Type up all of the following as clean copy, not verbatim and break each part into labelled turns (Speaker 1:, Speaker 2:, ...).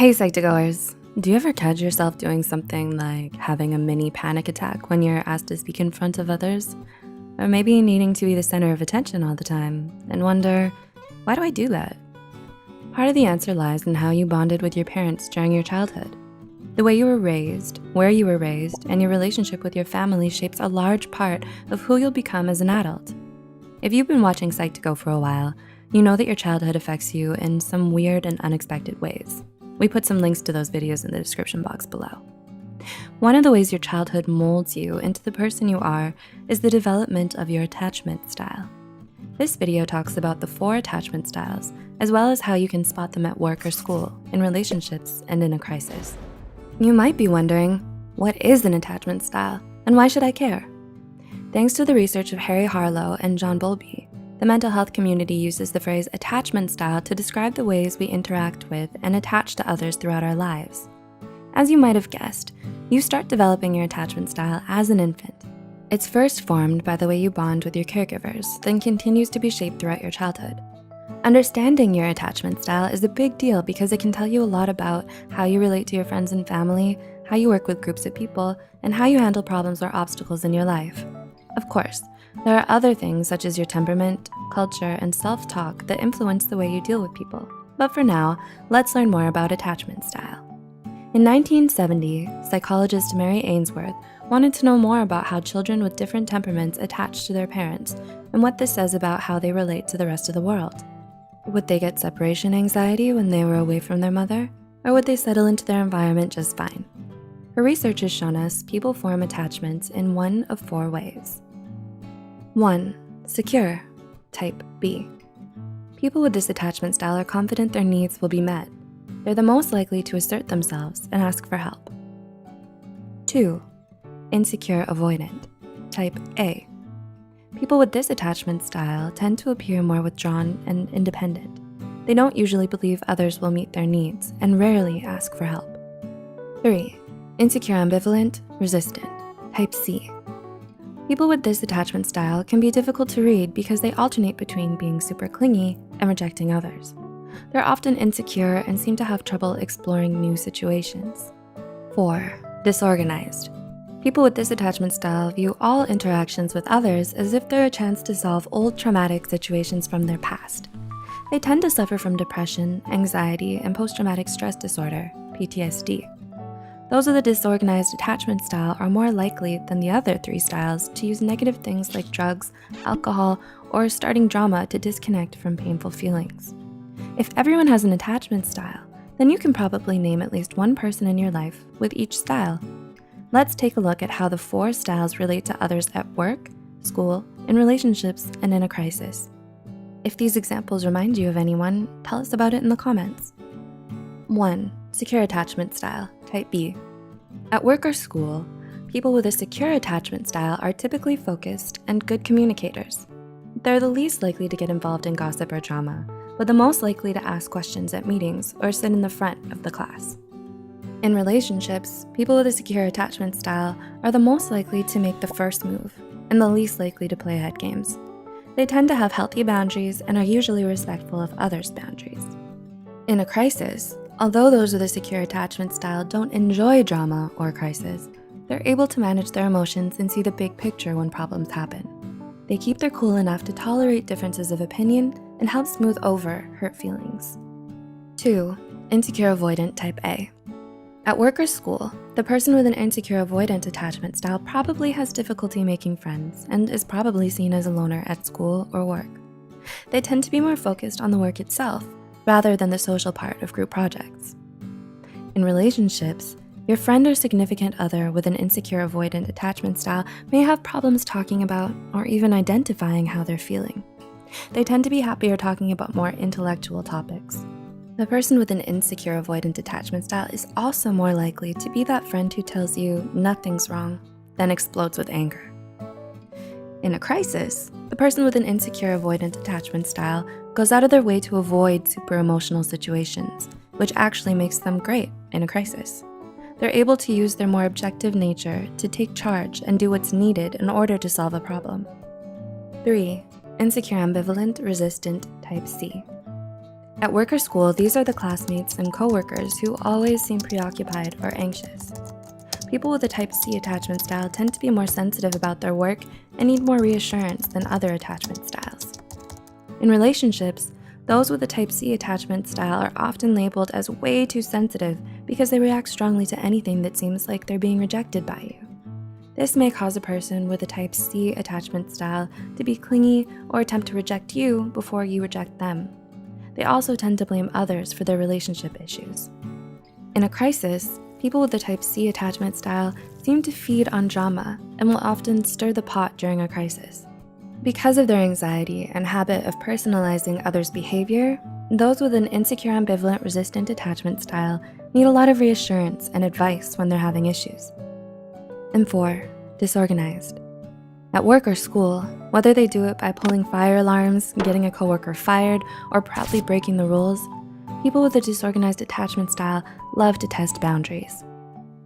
Speaker 1: Hey Psych2Goers, do you ever catch yourself doing something like having a mini panic attack when you're asked to speak in front of others? Or maybe needing to be the center of attention all the time and wonder, why do I do that? Part of the answer lies in how you bonded with your parents during your childhood. The way you were raised, where you were raised, and your relationship with your family shapes a large part of who you'll become as an adult. If you've been watching Psych2Go for a while, you know that your childhood affects you in some weird and unexpected ways. We put some links to those videos in the description box below. One of the ways your childhood molds you into the person you are is the development of your attachment style. This video talks about the 4 attachment styles, as well as how you can spot them at work or school, in relationships, and in a crisis. You might be wondering, what is an attachment style, and why should I care? Thanks to the research of Harry Harlow and John Bowlby, the mental health community uses the phrase attachment style to describe the ways we interact with and attach to others throughout our lives. As you might have guessed, you start developing your attachment style as an infant. It's first formed by the way you bond with your caregivers, then continues to be shaped throughout your childhood. Understanding your attachment style is a big deal because it can tell you a lot about how you relate to your friends and family, how you work with groups of people, and how you handle problems or obstacles in your life. Of course, there are other things such as your temperament, culture, and self-talk that influence the way you deal with people. But for now, let's learn more about attachment style. In 1970, psychologist Mary Ainsworth wanted to know more about how children with different temperaments attach to their parents and what this says about how they relate to the rest of the world. Would they get separation anxiety when they were away from their mother? Or would they settle into their environment just fine? Her research has shown us people form attachments in one of 4 ways. 1. Secure, type B. People with this attachment style are confident their needs will be met. They're the most likely to assert themselves and ask for help. 2. Insecure avoidant, type A. People with this attachment style tend to appear more withdrawn and independent. They don't usually believe others will meet their needs and rarely ask for help. 3. Insecure ambivalent, resistant, type C. People with this attachment style can be difficult to read because they alternate between being super clingy and rejecting others. They're often insecure and seem to have trouble exploring new situations. 4. Disorganized. People with this attachment style view all interactions with others as if they're a chance to solve old traumatic situations from their past. They tend to suffer from depression, anxiety, and post-traumatic stress disorder, PTSD. Those with a disorganized attachment style are more likely than the other 3 styles to use negative things like drugs, alcohol, or starting drama to disconnect from painful feelings. If everyone has an attachment style, then you can probably name at least one person in your life with each style. Let's take a look at how the 4 styles relate to others at work, school, in relationships, and in a crisis. If these examples remind you of anyone, tell us about it in the comments. 1. Secure attachment style, type B. At work or school, people with a secure attachment style are typically focused and good communicators. They're the least likely to get involved in gossip or drama, but the most likely to ask questions at meetings or sit in the front of the class. In relationships, people with a secure attachment style are the most likely to make the first move and the least likely to play head games. They tend to have healthy boundaries and are usually respectful of others' boundaries. In a crisis, although those with a secure attachment style don't enjoy drama or crisis, they're able to manage their emotions and see the big picture when problems happen. They keep their cool enough to tolerate differences of opinion and help smooth over hurt feelings. 2. Insecure avoidant, type A. At work or school, the person with an insecure avoidant attachment style probably has difficulty making friends and is probably seen as a loner at school or work. They tend to be more focused on the work itself rather than the social part of group projects. In relationships, your friend or significant other with an insecure avoidant attachment style may have problems talking about or even identifying how they're feeling. They tend to be happier talking about more intellectual topics. The person with an insecure avoidant attachment style is also more likely to be that friend who tells you nothing's wrong, then explodes with anger. In a crisis, the person with an insecure avoidant attachment style goes out of their way to avoid super emotional situations, which actually makes them great in a crisis. They're able to use their more objective nature to take charge and do what's needed in order to solve a problem. 3. Insecure ambivalent resistant, type C. At work or school, these are the classmates and coworkers who always seem preoccupied or anxious. People with a type C attachment style tend to be more sensitive about their work and need more reassurance than other attachment styles. In relationships, those with a type C attachment style are often labeled as way too sensitive because they react strongly to anything that seems like they're being rejected by you. This may cause a person with a type C attachment style to be clingy or attempt to reject you before you reject them. They also tend to blame others for their relationship issues. In a crisis, people with the type C attachment style seem to feed on drama and will often stir the pot during a crisis. Because of their anxiety and habit of personalizing others' behavior, those with an insecure, ambivalent, resistant attachment style need a lot of reassurance and advice when they're having issues. And 4, disorganized. At work or school, whether they do it by pulling fire alarms, getting a coworker fired, or proudly breaking the rules, people with a disorganized attachment style love to test boundaries.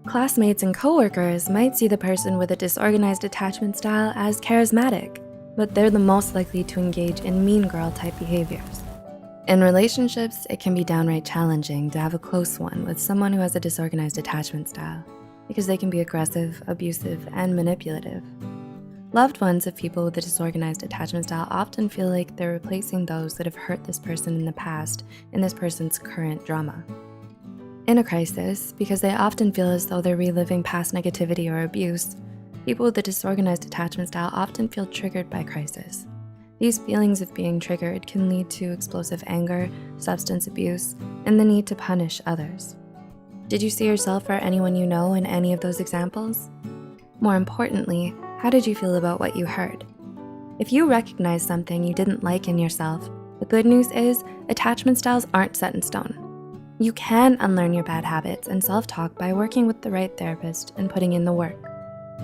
Speaker 1: Classmates and coworkers might see the person with a disorganized attachment style as charismatic, but they're the most likely to engage in mean girl type behaviors. In relationships, it can be downright challenging to have a close one with someone who has a disorganized attachment style because they can be aggressive, abusive, and manipulative. Loved ones of people with a disorganized attachment style often feel like they're replacing those that have hurt this person in the past in this person's current drama. In a crisis, because they often feel as though they're reliving past negativity or abuse, people with a disorganized attachment style often feel triggered by crisis. These feelings of being triggered can lead to explosive anger, substance abuse, and the need to punish others. Did you see yourself or anyone you know in any of those examples? More importantly, how did you feel about what you heard? If you recognize something you didn't like in yourself, the good news is attachment styles aren't set in stone. You can unlearn your bad habits and self-talk by working with the right therapist and putting in the work.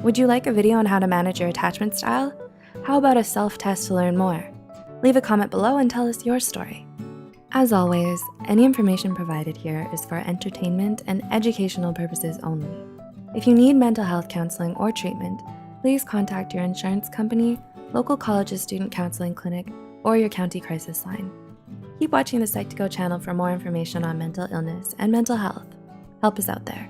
Speaker 1: Would you like a video on how to manage your attachment style? How about a self-test to learn more? Leave a comment below and tell us your story. As always, any information provided here is for entertainment and educational purposes only. If you need mental health counseling or treatment, please contact your insurance company, local college's student counseling clinic, or your county crisis line. Keep watching the Psych2Go channel for more information on mental illness and mental health. Help us out there.